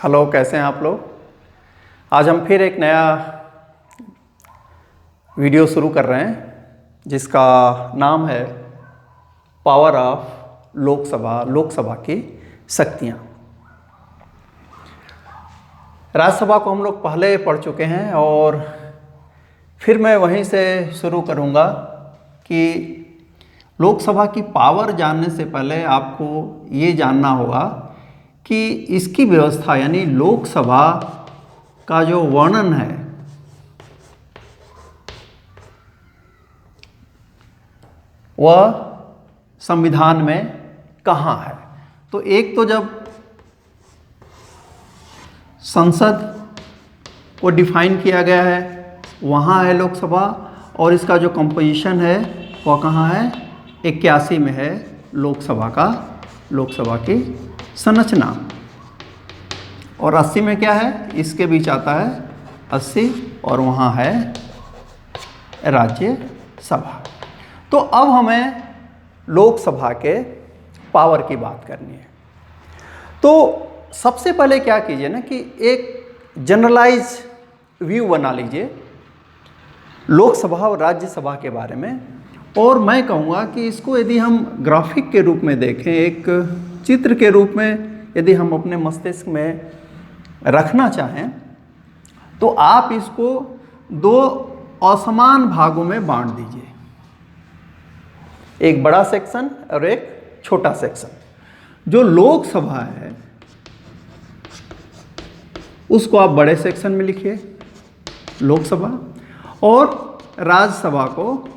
Hello, कैसे हैं आप लोग। आज हम फिर एक नया वीडियो शुरू कर रहे हैं जिसका नाम है पावर ऑफ लोकसभा की शक्तियाँ। राज्यसभा को हम लोग पहले पढ़ चुके हैं और फिर मैं वहीं से शुरू करूँगा कि लोकसभा की पावर जानने से पहले आपको ये जानना होगा कि इसकी व्यवस्था यानी लोकसभा का जो वर्णन है वह संविधान में कहाँ है। तो एक तो जब संसद को डिफाइन किया गया है वहाँ है लोकसभा, और इसका जो कंपोजिशन है वह कहाँ है, 81 में है लोकसभा की संरचना, और 80 में क्या है, इसके बीच आता है 80 और वहाँ है राज्यसभा। तो अब हमें लोकसभा के पावर की बात करनी है। तो सबसे पहले क्या कीजिए ना कि एक जनरलाइज व्यू बना लीजिए लोकसभा और राज्यसभा के बारे में, और मैं कहूँगा कि इसको यदि हम ग्राफिक के रूप में देखें, एक चित्र के रूप में यदि हम अपने मस्तिष्क में रखना चाहें तो आप इसको दो असमान भागों में बांट दीजिए, एक बड़ा सेक्शन और एक छोटा सेक्शन। जो लोकसभा है उसको आप बड़े सेक्शन में लिखिए लोकसभा, और राज्यसभा को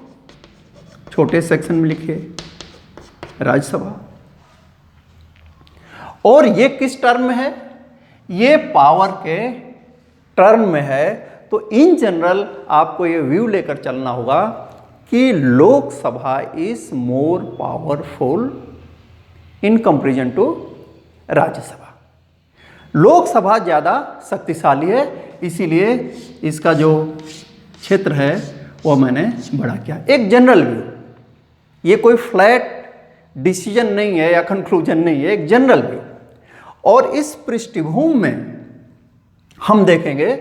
छोटे सेक्शन में लिखिए राज्यसभा। और ये किस टर्म में है, ये पावर के टर्म में है। तो इन जनरल आपको ये व्यू लेकर चलना होगा कि Lok Sabha is more powerful in comparison to Rajya Sabha. Lok Sabha ज़्यादा शक्तिशाली है, इसीलिए इसका जो क्षेत्र है वो मैंने बड़ा किया। एक जनरल व्यू, ये कोई फ्लैट डिसीजन नहीं है या कंक्लूजन नहीं है, एक जनरल व्यू। और इस पृष्ठभूमि में हम देखेंगे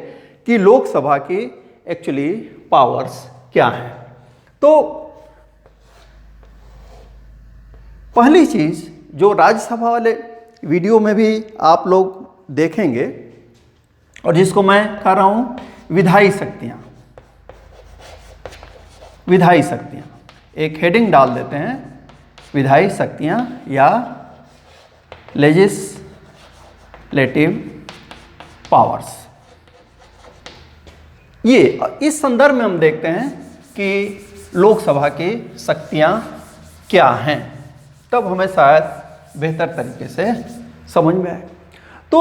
कि लोकसभा की एक्चुअली पावर्स क्या हैं। तो पहली चीज़ जो राज्यसभा वाले वीडियो में भी आप लोग देखेंगे और जिसको मैं कह रहा हूँ विधायी शक्तियाँ, एक हेडिंग डाल देते हैं विधायी शक्तियाँ या लेजिस्लेटिव पावर्स। ये इस संदर्भ में हम देखते हैं कि लोकसभा की शक्तियाँ क्या हैं, तब हमें शायद बेहतर तरीके से समझ में आए। तो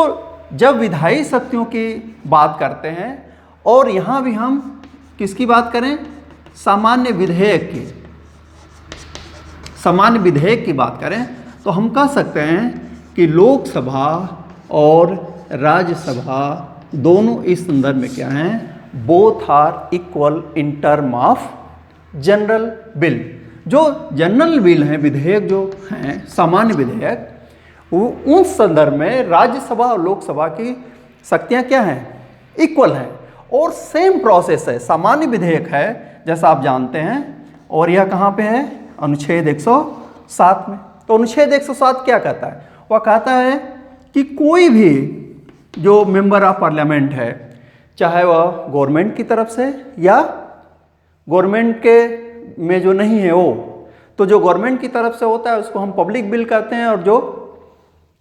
जब विधायी शक्तियों की बात करते हैं और यहाँ भी हम किसकी बात करें, सामान्य विधेयक की बात करें, तो हम कह सकते हैं कि लोकसभा और राज्यसभा दोनों इस संदर्भ में क्या हैं, both are equal in term of general bill. जो जनरल बिल हैं, विधेयक जो हैं, सामान्य विधेयक, उन संदर्भ में राज्यसभा और लोकसभा की शक्तियाँ क्या हैं, इक्वल हैं, और सेम प्रोसेस है। सामान्य विधेयक है जैसा आप जानते हैं, और यह कहाँ पे है, अनुच्छेद 107 में। तो अनुच्छेद 107 क्या कहता है, वह कहता है कि कोई भी जो मेंबर ऑफ पार्लियामेंट है, चाहे वह गवर्नमेंट की तरफ से या गवर्नमेंट के में जो नहीं है वो, तो जो गवर्नमेंट की तरफ से होता है उसको हम पब्लिक बिल कहते हैं, और जो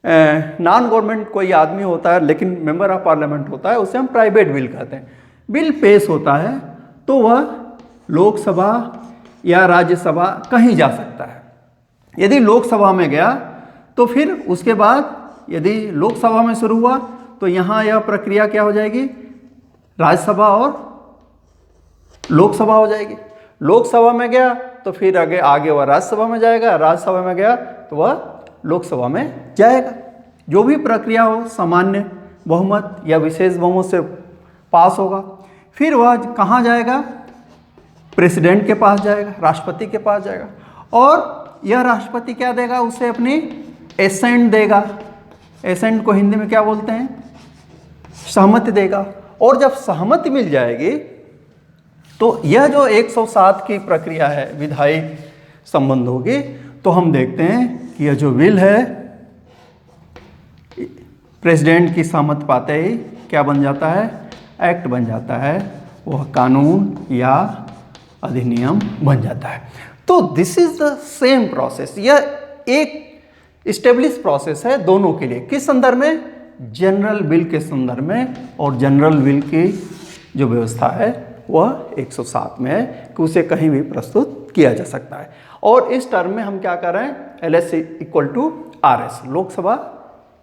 नॉन गवर्नमेंट कोई आदमी होता है लेकिन मेंबर ऑफ पार्लियामेंट होता है उसे हम प्राइवेट बिल कहते हैं। बिल पेश होता है तो वह लोकसभा या राज्यसभा कहीं जा सकता है। यदि लोकसभा में गया तो फिर उसके बाद यदि लोकसभा में शुरू हुआ तो यहाँ यह प्रक्रिया क्या हो जाएगी, राज्यसभा और लोकसभा हो जाएगी। लोकसभा में गया तो फिर आगे वह राज्यसभा में जाएगा, राज्यसभा में गया तो वह लोकसभा में जाएगा। जो भी प्रक्रिया हो, सामान्य बहुमत या विशेष बहुमत से पास होगा, फिर वह कहाँ जाएगा, प्रेसिडेंट के पास जाएगा, राष्ट्रपति के पास जाएगा, और यह राष्ट्रपति क्या देगा, उसे अपनी एसेंट देगा। एसेंट को हिंदी में क्या बोलते हैं, सहमति देगा, और जब सहमति मिल जाएगी तो यह जो 107 की प्रक्रिया है विधायी संबंध होगी, तो हम देखते हैं कि यह जो विल है प्रेसिडेंट की सहमति पाते ही क्या बन जाता है, एक्ट बन जाता है, वह कानून या अधिनियम बन जाता है। तो this is the same process, यह एक इस्टेब्लिश प्रोसेस है दोनों के लिए। किस संदर्भ में, जनरल विल के संदर्भ में, और जनरल विल की जो व्यवस्था है वह 107 में है कि उसे कहीं भी प्रस्तुत किया जा सकता है। और इस टर्म में हम क्या कर रहे हैं, LS equal to RS, Lok Sabha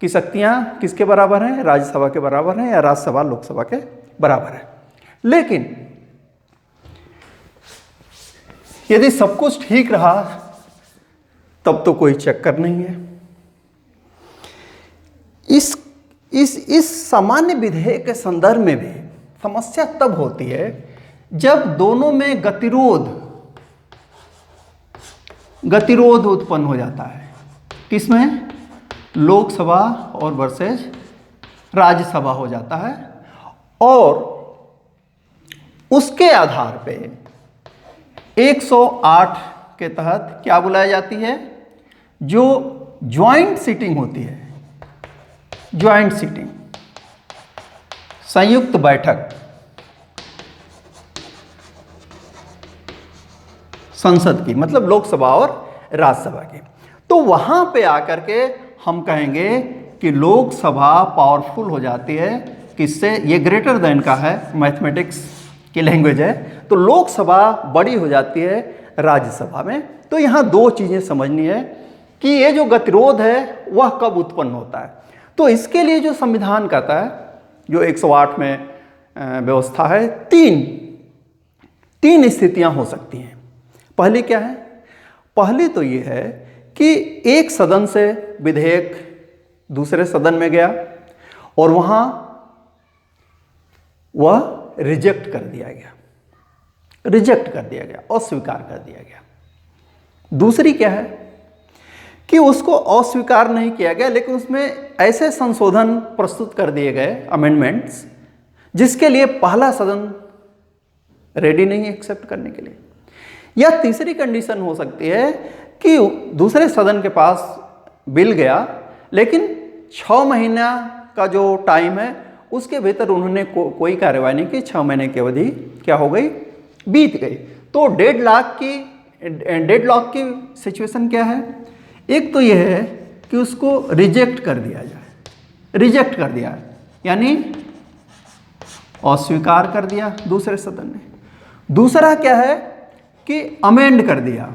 की शक्तियां किसके बराबर हैं, राज्यसभा के बराबर हैं, या राज्यसभा लोकसभा के बराबर है। लेकिन यदि सब कुछ ठीक रहा तब तो कोई चक्कर नहीं है। इस सामान्य विधेयक के संदर्भ में भी समस्या तब होती है जब दोनों में गतिरोध उत्पन्न हो जाता है। किसमें, लोकसभा और वर्सेस राज्यसभा हो जाता है, और उसके आधार पे 108 के तहत क्या बुलाई जाती है, जो ज्वाइंट सीटिंग होती है, ज्वाइंट सीटिंग, संयुक्त बैठक संसद की, मतलब लोकसभा और राज्यसभा की। तो वहां पे आकर के हम कहेंगे कि लोकसभा पावरफुल हो जाती है, किससे, ये ग्रेटर देन का है, मैथमेटिक्स की लैंग्वेज है, तो लोकसभा बड़ी हो जाती है राज्यसभा में। तो यहाँ दो चीज़ें समझनी है कि ये जो गतिरोध है वह कब उत्पन्न होता है। तो इसके लिए जो संविधान कहता है, जो 108 में व्यवस्था है, तीन स्थितियां हो सकती हैं। पहली क्या है, पहली तो ये है कि एक सदन से विधेयक दूसरे सदन में गया और वहाँ वह रिजेक्ट कर दिया गया, अस्वीकार कर दिया गया। दूसरी क्या है कि उसको अस्वीकार नहीं किया गया, लेकिन उसमें ऐसे संशोधन प्रस्तुत कर दिए गए, अमेंडमेंट्स, जिसके लिए पहला सदन रेडी नहीं है एक्सेप्ट करने के लिए। या तीसरी कंडीशन हो सकती है कि दूसरे सदन के पास बिल गया, लेकिन 6 महीना का जो टाइम है उसके भीतर उन्होंने कोई कार्रवाई नहीं की, 6 महीने की अवधि क्या हो गई, बीत गई। तो डेडलॉक की सिचुएशन क्या है, एक तो यह है कि उसको रिजेक्ट कर दिया जाए, रिजेक्ट कर दिया यानी अस्वीकार कर दिया दूसरे सदन ने। दूसरा क्या है कि अमेंड कर दिया,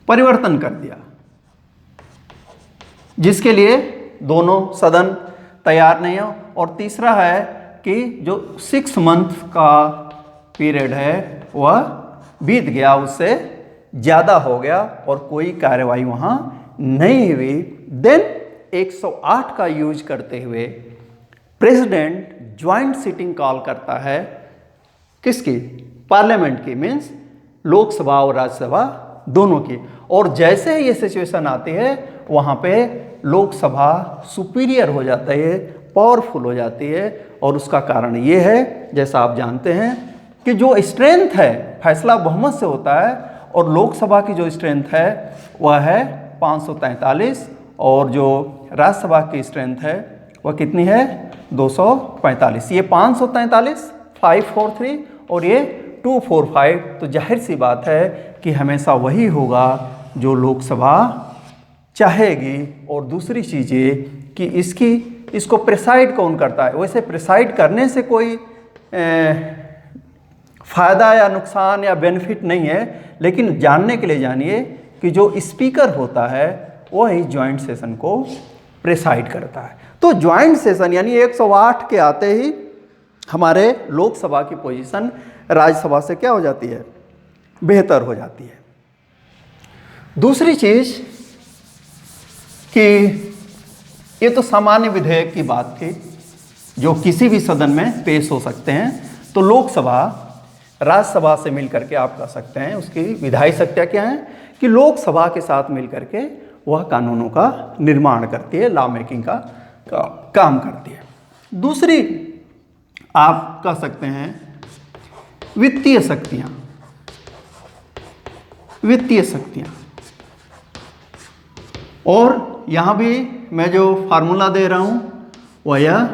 परिवर्तन कर दिया, जिसके लिए दोनों सदन तैयार नहीं हो। और तीसरा है कि जो 6 मंथ का पीरियड है वह बीत गया, उससे ज़्यादा हो गया और कोई कार्रवाई वहाँ नहीं हुई। देन 108 का यूज करते हुए प्रेसिडेंट ज्वाइंट सीटिंग कॉल करता है, किसकी, पार्लियामेंट की, मीन्स लोकसभा और राज्यसभा दोनों की। और जैसे ही ये सिचुएशन आती है वहाँ पे लोकसभा सुपीरियर हो जाता है, पावरफुल हो जाती है। और उसका कारण ये है, जैसा आप जानते हैं कि जो स्ट्रेंथ है फैसला बहुमत से होता है, और लोकसभा की जो स्ट्रेंथ है वह है 543, और जो राज्यसभा की स्ट्रेंथ है वह कितनी है, 245। ये 543, 543 और ये 245। तो जाहिर सी बात है कि हमेशा वही होगा जो लोकसभा चाहेगी। और दूसरी चीज़ ये कि इसको प्रिसाइड कौन करता है। वैसे प्रिसाइड करने से कोई फ़ायदा या नुकसान या बेनिफिट नहीं है, लेकिन जानने के लिए जानिए कि जो स्पीकर होता है वही ज्वाइंट सेशन को प्रिसाइड करता है। तो ज्वाइंट सेशन यानी 108 के आते ही हमारे लोकसभा की पोजीशन राज्यसभा से क्या हो जाती है, बेहतर हो जाती है। दूसरी चीज़ कि ये तो सामान्य विधेयक की बात थी जो किसी भी सदन में पेश हो सकते हैं। तो लोकसभा राज्यसभा से मिलकर के आप कह सकते हैं, उसकी विधायी शक्तियाँ क्या हैं कि लोकसभा के साथ मिलकर के वह कानूनों का निर्माण करती है, लॉ मेकिंग का काम करती है। दूसरी आप कह सकते हैं वित्तीय शक्तियाँ। वित्तीय शक्तियाँ, और यहाँ भी मैं जो फार्मूला दे रहा हूँ वह यह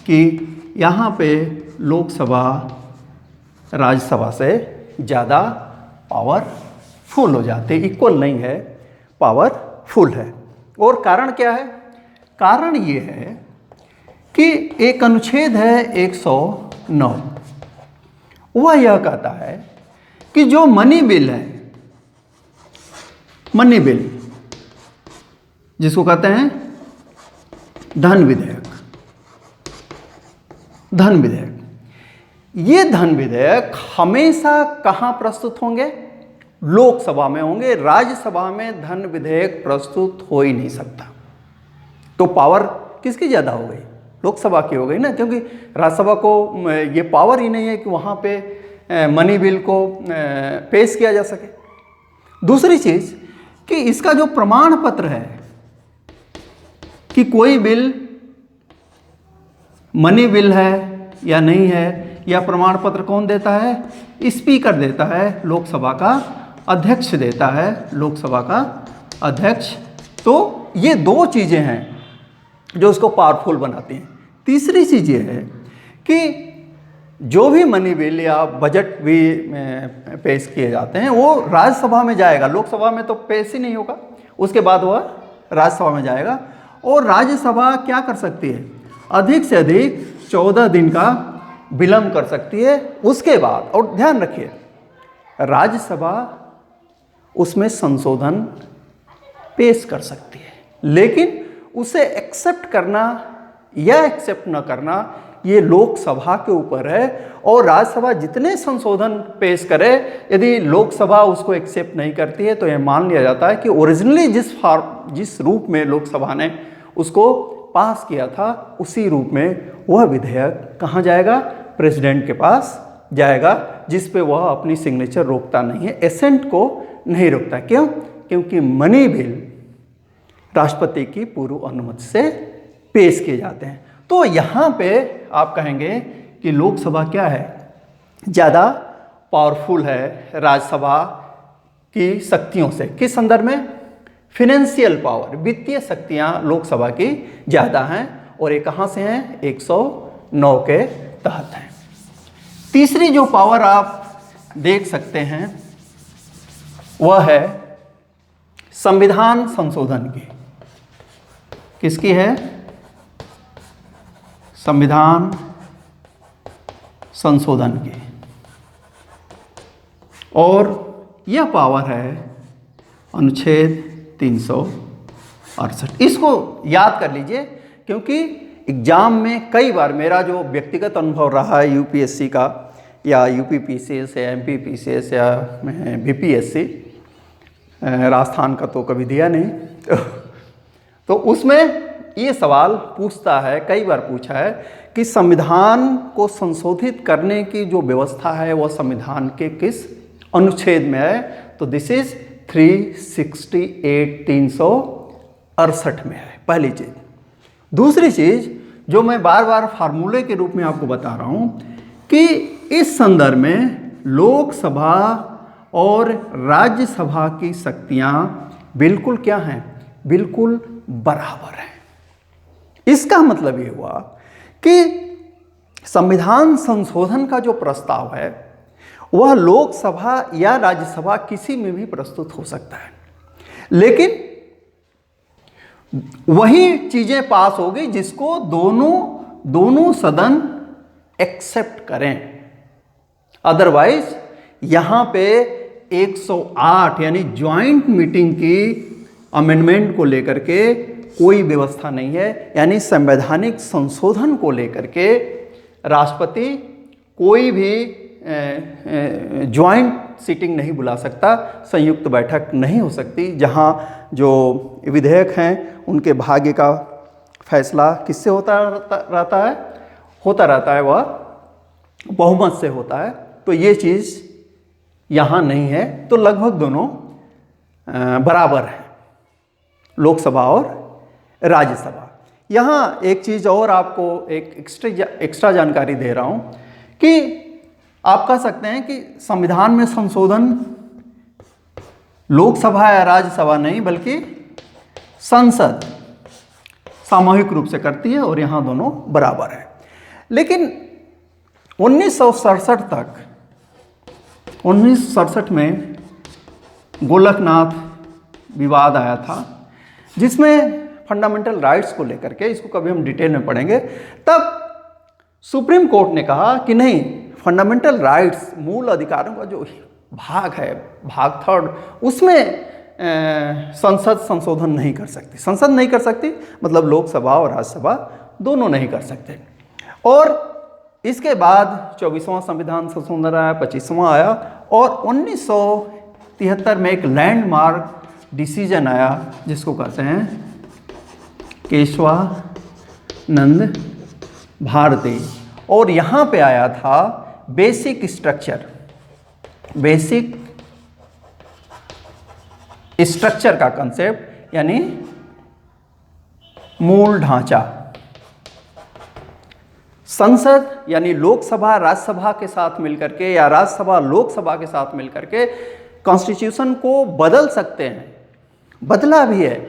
कि यहाँ पे लोकसभा राज्यसभा से ज़्यादा पावरफुल हो जाते, इक्वल नहीं है, पावरफुल है। और कारण क्या है? कारण ये है कि एक अनुच्छेद है 109, वह यह कहता है कि जो मनी बिल है, मनी बिल जिसको कहते हैं धन विधेयक, धन विधेयक, ये धन विधेयक हमेशा कहाँ प्रस्तुत होंगे? लोकसभा में होंगे। राज्यसभा में धन विधेयक प्रस्तुत हो ही नहीं सकता। तो पावर किसकी ज़्यादा हो गई? लोकसभा की हो गई ना, क्योंकि राज्यसभा को ये पावर ही नहीं है कि वहाँ पे मनी बिल को पेश किया जा सके। दूसरी चीज़ कि इसका जो प्रमाण पत्र है कि कोई बिल मनी बिल है या नहीं है, यह प्रमाण पत्र कौन देता है? स्पीकर देता है, लोकसभा का अध्यक्ष देता है, लोकसभा का अध्यक्ष। तो ये दो चीज़ें हैं जो उसको पावरफुल बनाती हैं। तीसरी चीज़ ये है कि जो भी मनी बिल या बजट भी पेश किए जाते हैं वो राज्यसभा में जाएगा, लोकसभा में तो पेश ही नहीं होगा, उसके बाद वह राज्यसभा में जाएगा। और राज्यसभा क्या कर सकती है? अधिक से अधिक 14 दिन का विलंब कर सकती है। उसके बाद, और ध्यान रखिए, राज्यसभा उसमें संशोधन पेश कर सकती है, लेकिन उसे एक्सेप्ट करना या एक्सेप्ट न करना ये लोकसभा के ऊपर है। और राज्यसभा जितने संशोधन पेश करे, यदि लोकसभा उसको एक्सेप्ट नहीं करती है तो यह मान लिया जाता है कि ओरिजिनली जिस रूप में लोकसभा ने उसको पास किया था उसी रूप में वह विधेयक कहाँ जाएगा? प्रेसिडेंट के पास जाएगा, जिस पे वह अपनी सिग्नेचर रोकता नहीं है, एसेंट को नहीं रोकता। क्यों? क्योंकि मनी बिल राष्ट्रपति की पूर्व अनुमति से पेश किए जाते हैं। तो यहाँ पे आप कहेंगे कि लोकसभा क्या है? ज़्यादा पावरफुल है राज्यसभा की शक्तियों से। किस संदर्भ में? फिनेंशियल पावर, वित्तीय शक्तियाँ लोकसभा की ज़्यादा हैं, और ये कहाँ से हैं? 109 के तहत हैं। तीसरी जो पावर आप देख सकते हैं वह है संविधान संशोधन की। किसकी है? संविधान संशोधन की। और यह पावर है अनुच्छेद 368। इसको याद कर लीजिए, क्योंकि एग्जाम में कई बार मेरा जो व्यक्तिगत अनुभव रहा है यूपीएससी का या यूपीपीसीएस या एमपीपीसीएस या बीपीएससी, राजस्थान का तो कभी दिया नहीं, तो उसमें ये सवाल पूछता है, कई बार पूछा है कि संविधान को संशोधित करने की जो व्यवस्था है वह संविधान के किस अनुच्छेद में है? तो दिस इज 368 368 में है, पहली चीज़। दूसरी चीज़ जो मैं बार बार फार्मूले के रूप में आपको बता रहा हूँ कि इस संदर्भ में लोकसभा और राज्यसभा की शक्तियाँ बिल्कुल क्या हैं? बिल्कुल बराबर हैं। इसका मतलब ये हुआ कि संविधान संशोधन का जो प्रस्ताव है वह लोकसभा या राज्यसभा किसी में भी प्रस्तुत हो सकता है, लेकिन वही चीजें पास होगी जिसको दोनों सदन एक्सेप्ट करें। अदरवाइज यहां पे 108 यानी ज्वाइंट मीटिंग की अमेंडमेंट को लेकर के कोई व्यवस्था नहीं है, यानी संवैधानिक संशोधन को लेकर के राष्ट्रपति कोई भी ज्वाइंट सीटिंग नहीं बुला सकता, संयुक्त बैठक नहीं हो सकती, जहां जो विधेयक हैं उनके भाग्य का फैसला किससे होता रहता है वह बहुमत से होता है। तो ये चीज़ यहाँ नहीं है। तो लगभग दोनों बराबर हैं, लोकसभा और राज्यसभा। यहाँ एक चीज़ और आपको एक एक्स्ट्रा जानकारी दे रहा हूँ कि आप कह सकते हैं कि संविधान में संशोधन लोकसभा या राज्यसभा नहीं बल्कि संसद सामूहिक रूप से करती है और यहाँ दोनों बराबर है। लेकिन 1967 में गोलकनाथ विवाद आया था जिसमें फंडामेंटल राइट्स को लेकर के, इसको कभी हम डिटेल में पढ़ेंगे, तब सुप्रीम कोर्ट ने कहा कि नहीं, फंडामेंटल राइट्स मूल अधिकारों का जो भाग है, भाग 3 उसमें संसद संशोधन नहीं कर सकती। संसद नहीं कर सकती मतलब लोकसभा और राज्यसभा दोनों नहीं कर सकते। और इसके बाद 24वां संविधान संशोधन आया, 25वां आया और 1973 में एक लैंडमार्क डिसीजन आया जिसको कहते हैं केशवानंद भारती। और यहाँ पे आया था बेसिक स्ट्रक्चर का कंसेप्ट, यानी मूल ढांचा। संसद यानी लोकसभा राज्यसभा के साथ मिलकर के या राज्यसभा लोकसभा के साथ मिलकर के कॉन्स्टिट्यूशन को बदल सकते हैं, बदला भी है,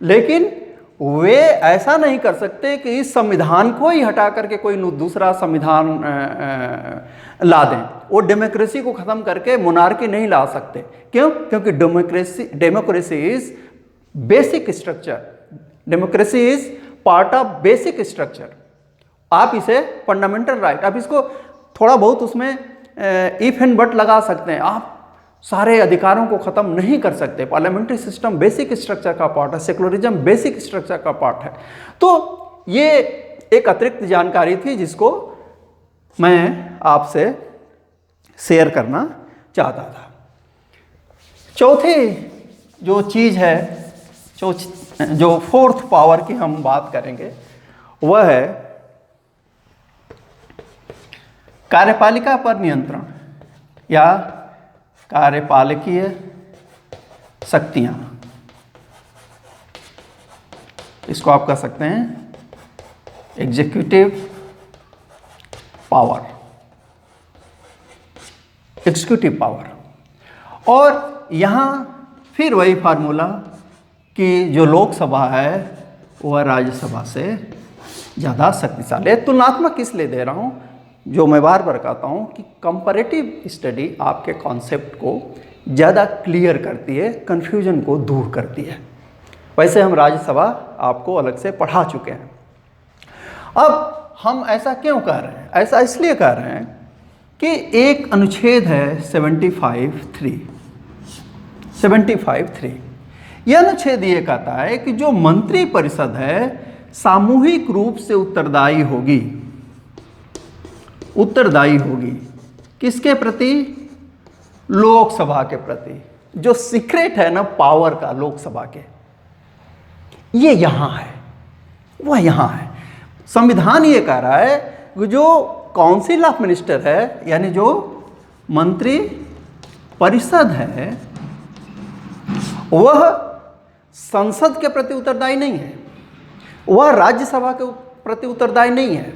लेकिन वे ऐसा नहीं कर सकते कि इस संविधान को ही हटा करके कोई दूसरा संविधान ला दें। वो डेमोक्रेसी को ख़त्म करके मोनार्की नहीं ला सकते। क्यों? क्योंकि democracy is basic structure, democracy is part of basic structure. आप इसे फंडामेंटल राइट, आप इसको थोड़ा बहुत उसमें इफ एंड बट लगा सकते हैं, आप सारे अधिकारों को ख़त्म नहीं कर सकते। पार्लियामेंट्री सिस्टम बेसिक स्ट्रक्चर का पार्ट है, सेकुलरिज्म बेसिक स्ट्रक्चर का पार्ट है। तो ये एक अतिरिक्त जानकारी थी जिसको मैं आपसे शेयर करना चाहता था। चौथी जो चीज़ है, जो फोर्थ पावर की हम बात करेंगे, वह है कार्यपालिका पर नियंत्रण या कार्यपालकीय शक्तियां। इसको आप कह सकते हैं एग्जीक्यूटिव पावर, एग्जीक्यूटिव पावर। और यहाँ फिर वही फार्मूला कि जो लोकसभा है वह राज्यसभा से ज़्यादा शक्तिशाली है। तुलनात्मक इसलिए दे रहा हूँ, जो मैं बार बार कहता हूँ कि कंपैरेटिव स्टडी आपके कॉन्सेप्ट को ज़्यादा क्लियर करती है, कन्फ्यूजन को दूर करती है। वैसे हम राज्यसभा आपको अलग से पढ़ा चुके हैं। अब हम ऐसा क्यों कह रहे हैं? ऐसा इसलिए कह रहे हैं कि एक अनुच्छेद है 75(3). यह अनुच्छेद ये कहता है कि जो मंत्री परिषद है सामूहिक रूप से उत्तरदायी होगी किसके प्रति? लोकसभा के प्रति। जो सीक्रेट है ना पावर का लोकसभा के, ये यहां है, वह यहां है। संविधान ये कह रहा है कि जो काउंसिल ऑफ मिनिस्टर है, यानी जो मंत्री परिषद है, वह संसद के प्रति उत्तरदायी नहीं है, वह राज्यसभा के प्रति उत्तरदायी नहीं है,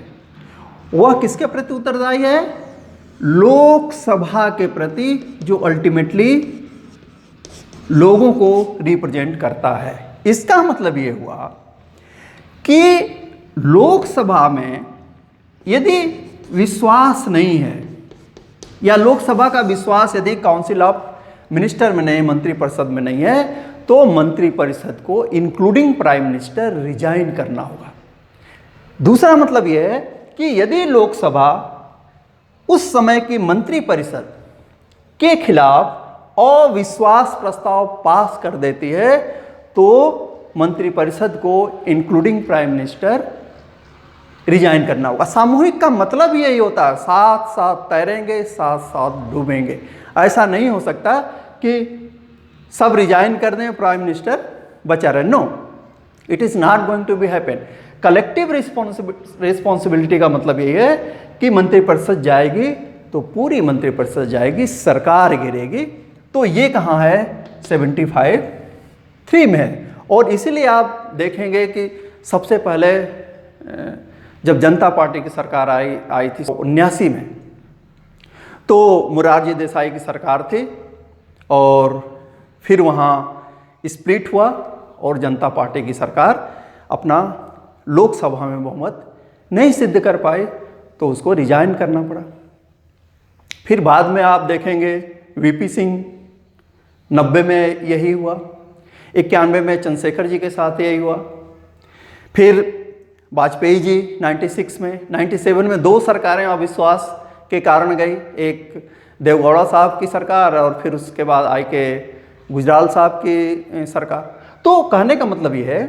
वह किसके प्रति उत्तरदायी है? लोकसभा के प्रति, जो अल्टीमेटली लोगों को रिप्रेजेंट करता है। इसका मतलब ये हुआ कि लोकसभा में यदि विश्वास नहीं है या लोकसभा का विश्वास यदि काउंसिल ऑफ मिनिस्टर में नहीं, मंत्रिपरिषद में नहीं है, तो मंत्रिपरिषद को इंक्लूडिंग प्राइम मिनिस्टर रिजाइन करना होगा। दूसरा मतलब यह है कि यदि लोकसभा उस समय की मंत्रिपरिषद के खिलाफ अविश्वास प्रस्ताव पास कर देती है, तो मंत्रिपरिषद को इंक्लूडिंग प्राइम मिनिस्टर रिजाइन करना होगा। सामूहिक का मतलब यही होता है, साथ साथ तैरेंगे, साथ साथ डूबेंगे। ऐसा नहीं हो सकता कि सब रिजाइन कर दें, प्राइम मिनिस्टर बचा रहे। No, it is not going to be happen. Collective responsibility का मतलब यही है कि मंत्रिपरिषद जाएगी तो पूरी मंत्रिपरिषद जाएगी, सरकार गिरेगी। तो ये कहाँ है? 75(3) में है। और इसीलिए आप देखेंगे कि सबसे पहले जब जनता पार्टी की सरकार आई थी 1979 में, तो मोरारजी देसाई की सरकार थी और फिर वहाँ स्प्लिट हुआ और जनता पार्टी की सरकार अपना लोकसभा में बहुमत नहीं सिद्ध कर पाई तो उसको रिजाइन करना पड़ा। फिर बाद में आप देखेंगे वीपी सिंह 90 में यही हुआ, 91 में चंद्रशेखर जी के साथ यही हुआ, फिर वाजपेयी जी 96 में, 97 में 2 सरकारें अविश्वास के कारण गई, एक देवगौड़ा साहब की सरकार और फिर उसके बाद आई के गुजराल साहब की सरकार। तो कहने का मतलब ये है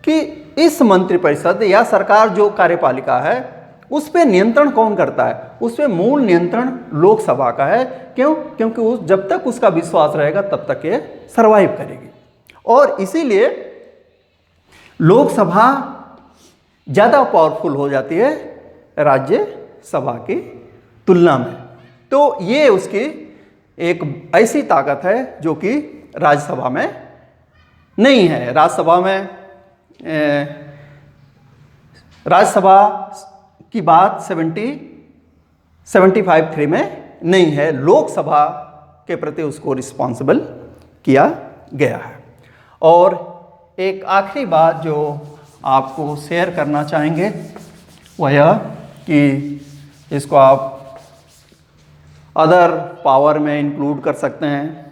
कि इस मंत्रिपरिषद या सरकार जो कार्यपालिका है उस पर नियंत्रण कौन करता है? उस पर मूल नियंत्रण लोकसभा का है। क्यों? क्योंकि जब तक उसका विश्वास रहेगा तब तक ये सर्वाइव करेगी और इसीलिए लोकसभा ज़्यादा पावरफुल हो जाती है राज्यसभा की तुलना में। तो ये उसकी एक ऐसी ताकत है जो कि राज्यसभा में नहीं है। राज्यसभा की बात 75-3 में नहीं है, लोकसभा के प्रति उसको रिस्पॉन्सिबल किया गया है। और एक आखिरी बात जो आपको शेयर करना चाहेंगे वह यह कि इसको आप अदर पावर में इंक्लूड कर सकते हैं,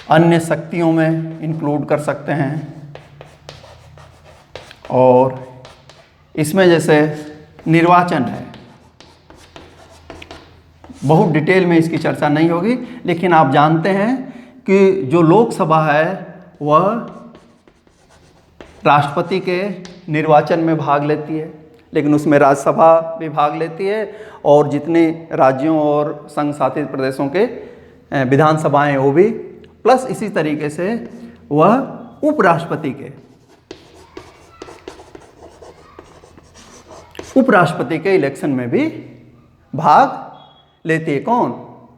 अन्य शक्तियों में इंक्लूड कर सकते हैं और इसमें जैसे निर्वाचन है, बहुत डिटेल में इसकी चर्चा नहीं होगी, लेकिन आप जानते हैं कि जो लोकसभा है वह राष्ट्रपति के निर्वाचन में भाग लेती है, लेकिन उसमें राज्यसभा भी भाग लेती है और जितने राज्यों और संघ शासित प्रदेशों के विधानसभाएं वो भी, प्लस इसी तरीके से वह उपराष्ट्रपति के इलेक्शन में भी भाग लेती है। कौन?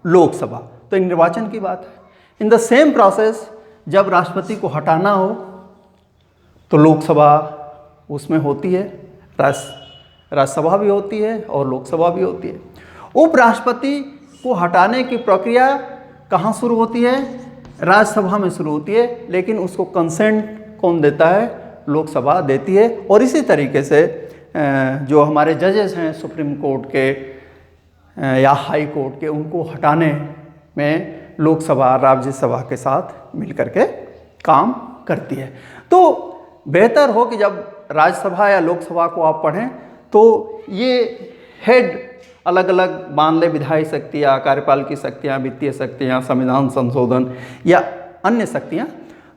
लोकसभा। तो निर्वाचन की बात है। इन द सेम प्रोसेस जब राष्ट्रपति को हटाना हो तो लोकसभा उसमें होती है, राज्यसभा भी होती है और लोकसभा भी होती है। उपराष्ट्रपति को हटाने की प्रक्रिया कहाँ शुरू होती है? राज्यसभा में शुरू होती है, लेकिन उसको कंसेंट कौन देता है? लोकसभा देती है। और इसी तरीके से जो हमारे जजेस हैं सुप्रीम कोर्ट के या हाई कोर्ट के, उनको हटाने में लोकसभा राज्यसभा के साथ मिलकर के काम करती है। तो बेहतर हो कि जब राज्यसभा या लोकसभा को आप पढ़ें तो ये हेड अलग अलग मान ले, विधायी शक्तियाँ, कार्यपालिकी शक्तियाँ, वित्तीय शक्तियाँ, संविधान संशोधन या अन्य शक्तियाँ,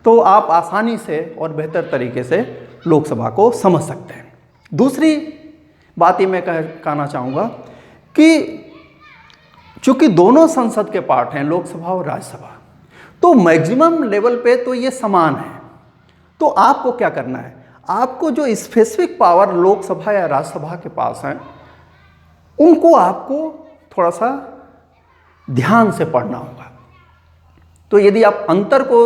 तो आप आसानी से और बेहतर तरीके से लोकसभा को समझ सकते हैं। दूसरी बात ये मैं कहना चाहूँगा कि चूँकि दोनों संसद के पार्ट हैं, लोकसभा और राज्यसभा, तो मैक्सिमम लेवल पे तो ये समान है। तो आपको क्या करना है? आपको जो स्पेसिफिक पावर लोकसभा या राज्यसभा के पास हैं उनको आपको थोड़ा सा ध्यान से पढ़ना होगा। तो यदि आप अंतर को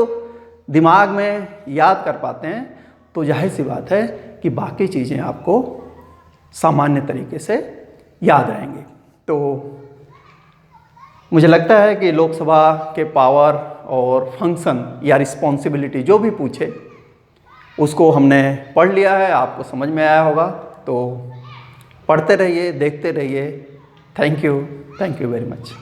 दिमाग में याद कर पाते हैं तो जाहिर सी बात है कि बाकी चीज़ें आपको सामान्य तरीके से याद रहेंगी। तो मुझे लगता है कि लोकसभा के पावर और फंक्शन या रिस्पॉन्सिबिलिटी जो भी पूछे उसको हमने पढ़ लिया है, आपको समझ में आया होगा। तो पढ़ते रहिए, देखते रहिए। Thank you very much.